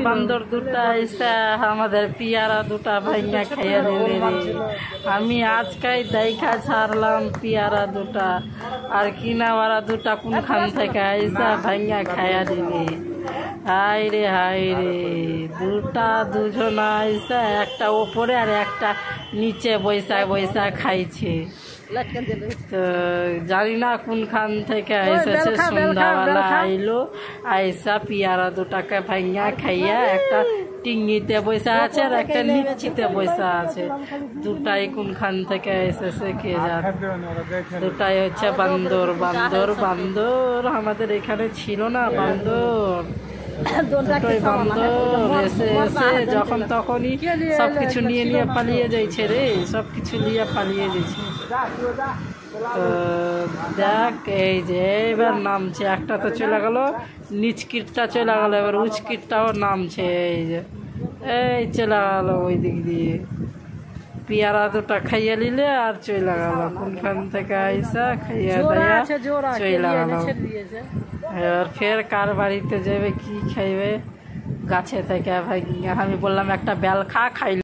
বান্দর দুটা এসে আমাদের পিয়ারা দুটা ভাইয়া খাইয়া দিলে রে। আমি আজকাই দেখা ছাড়লাম পিয়ারা দুটা, আর কিনাওয়ালা দুটা কোনখান থেকে এসে ভাইয়া খাইয়া দিলে। হাই রে দুটা দুজনা এসে একটা ওপরে আর একটা নিচে বৈশা খাইছে। তো জানি না কোনখান থেকে এসেছে, সন্ধ্যাবেলা আইলো, আইসা পিয়ারা দুটাকে ভাইয়া খাইয়া একটা টিঙ্গিতে বৈশা আছে আর একটা নিচ্ছিতে বৈশা আছে। দুটাই কোনখান থেকে এসেছে কে জানে। দুটাই হচ্ছে বান্দর বান্দর বান্দর, আমাদের এখানে ছিল না বান্দর। দুটোই বান্দর এসে এসে যখন তখনই সবকিছু নিয়ে পালিয়ে যাইছে রে, সবকিছু নিয়ে পালিয়ে যাইছে। তো দেখ এই যে এবার নামছে, একটা তো চলে গেল, নিচ কিটটা চলে গেল, এবার উঁচ কিটটাও নামছে। এই যে এই চলে গেল ওই দিক দিয়ে, পিয়ারা দুটা খাইয়া নিলে আর চলে গেল। কোনখান থেকে আইসা খাইয়া দাইয়া চলে গেল। এবার ফের কার বাড়িতে যাবে কি খাইবে গাছে থেকে ভাই। আমি বললাম একটা বেল খাইল।